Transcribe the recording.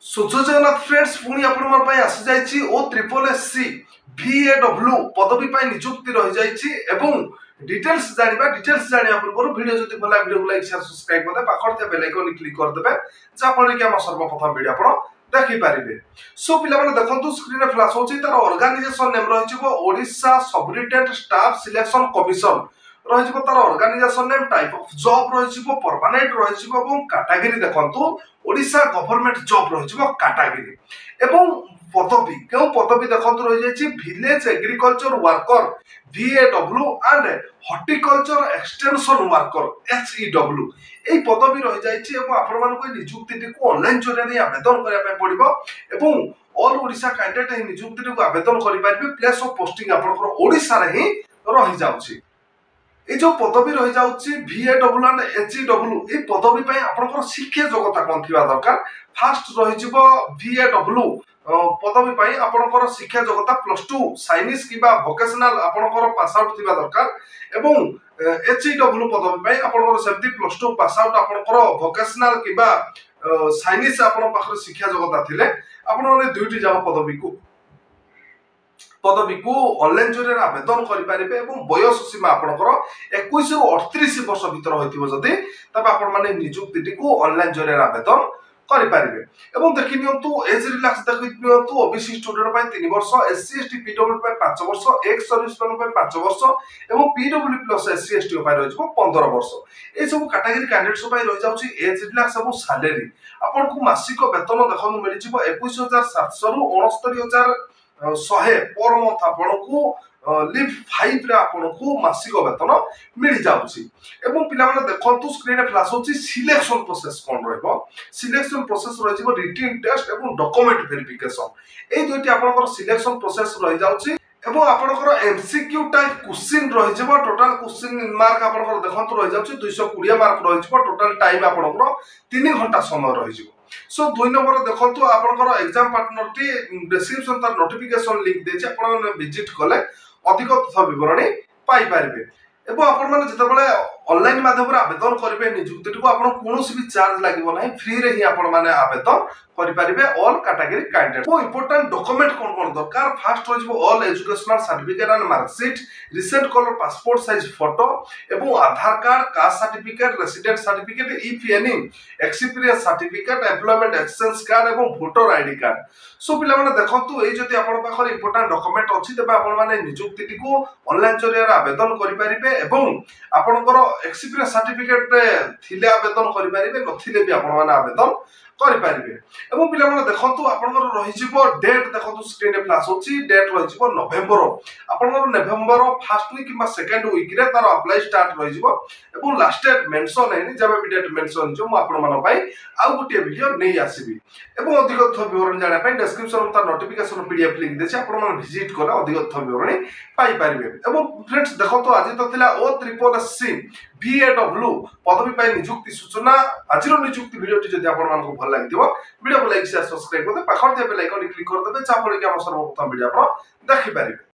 Sujay Jagannath friends पुणी आसी जाइए ओ ट्रिपल एससी VAW पदवी निजुक्ति रही जाइए डिटेल्स जाना पूर्व वीडियो जब भला वीडियो को लाइक शेयर सब्सक्राइब करदे पाखर बेल आइकन क्लिक करदे जहाँफल कि आम सर्वप्रथम वीडियो आप देखिपारे। सो पिला देखो स्क्रीन में फ्लाश होची तार ऑर्गेनाइजेशन नेम रही Odisha subordinate staff selection commission रही तार organisation name type of job रही परमानेंट रही कैटेगरी देखंतु ओडिशा गवर्नमेंट जॉब रही कैटेगरी एवं पदवी क्यों पदवी देखंतु रही जाइए village agriculture worker VAW and horticulture extension worker HEW यही पदवी रही जाइए आपण निजुक्ति को ऑनलाइन जरिए आवेदन करने पड़ो एवं ऑल ओडिशा कैंडिडेट निजुक्ति को आवेदन करेंगे प्लेस ऑफ पोस्टिंग आपंकर ओडिशा रे ही रही जाउछि। ये जो पदवी रही जाउछि VAW एंड HEW ये पदवी पे आपनकर शिक्षा योग्यता कौन थिबा दरकार। फास्ट रही VAW पदवी पे आपनकर शिक्षा योग्यता +2 साइंस किबा वोकेशनल आपनकर पास आउट थिबा दरकार एवं HEW पदवी पे आपनकर सेमती +2 पास आउट आपनकर वोकेशनल किबा साइंस आपन पाखर शिक्षा योग्यता थिले आपन माने दुईटी जाक पदवी को ऑनलाइन जरिए आवेदन करेंगे और बयस सीमा आपंकर 21 रु 38 वर्ष भर होती आपण मैंने निजुक्ति को ऑनलाइन जरिए आवेदन करेंगे। देखी नियंतु एज रिलैक्स देखी नियंतु ओबीसी स्टूडेंट 3 वर्ष SC ST PWD 5 वर्ष एक्स सर्विसमैन 5 वर्ष और PWD प्लस SC ST रही 15 वर्ष ये सब कैटेगरी कैंडिडेट्स रही जाऊँगी एज रिलैक्स और सैलरी आपन को मासिक वेतन देखो मिल 21,700 रु 69,100 पर मंथ आपन को लिव 5 रे आपन को मासिक वेतन मिल जाउछि। एवं पिला माने देखंतु स्क्रीन रे फ्लैश होछि सिलेक्शन प्रोसेस कोन रहबो। सिलेक्शन प्रोसेस रहिबो रिटन टेस्ट एवं डॉक्यूमेंट वेरिफिकेशन ए दुइटी आपनकर सिलेक्शन प्रोसेस रहि जाउछि एवं आपनकर MCQ टाइप क्वेश्चन रहि जबो टोटल क्वेश्चन मार्क आपनकर देखंतु रहि जाउछि 220 मार्क रहि जबो टोटल टाइम आपनकर 3 घंटा समय रहि जबो। सो 2 नंबर देखंतु आपनकर एग्जाम पार्टनर टी डिस्क्रिप्शन तार नोटिफिकेशन लिंक देछि आपण विजिट कले अधिक तथ्य विवरणी पाई पारिबे एवं आपण माने जतबेले ऑनलाइन माध्यम रे आवेदन करिवे निजुक्ति को आपण कोनोसी भी चार्ज लागिवो नाही फ्री रे ही आपण माने आवेदन करि पारिबे ऑल कैटेगरी कैंडिडेट। वो इंपोर्टेंट डॉक्यूमेंट कोन कोन दरकार फास्ट होइबो all educational certificate and marksheet recent colour passport size photo एवं Aadhaar card caste certificate resident certificate if any experience certificate employment exchange card एवं वोटर आईडी कार्ड। सो पिला माने देखंतु ए जति आपण पाखर इंपोर्टेंट डॉक्यूमेंट अछि तबे आपण माने निजुक्ति को ऑनलाइन जरिया आवेदन करि पारिबे एवं आपनकर एक्सपीरियंस सर्टिफिकेट रे थिले आवेदन करि पारिबे नथिले भी आपण माने आवेदन करेंगे। पिला देखो आपंकर रही डेट देखो स्क्रीन में फ्लैश होची डेट रही नवेम्बर आपंकर नवेम्बर फर्स्ट वीक कि सेकेंड वीक रे तार अप्लाई स्टार्ट रही लास्ट डेट मेंशन है जब भी डेट मेंशन हो आउ गोटे वीडियो नहीं आसबि अधिक तथ्य विवरण जाना डिस्क्रिप्शन तार नोटिफिकेशन PDF लिंक देछि आपण माने विजिट कले अधिक तथ्य विवरणी पाई पारिबे। फ्रेंड्स देखो आज तो थिला ओ ट्रिपल एससी VAW पदवी पाई निजुक्ति सूचना आज निजुक्ति वीडियो जदि आपण मानको भल लागिदिबो वीडियो को लाइक शेयर सब्सक्राइब करदे पाखर बेल आइकन क्लिक करदे जहाँफल कि आम सर्वप्रथम वीडियो आप देखि पारिबे।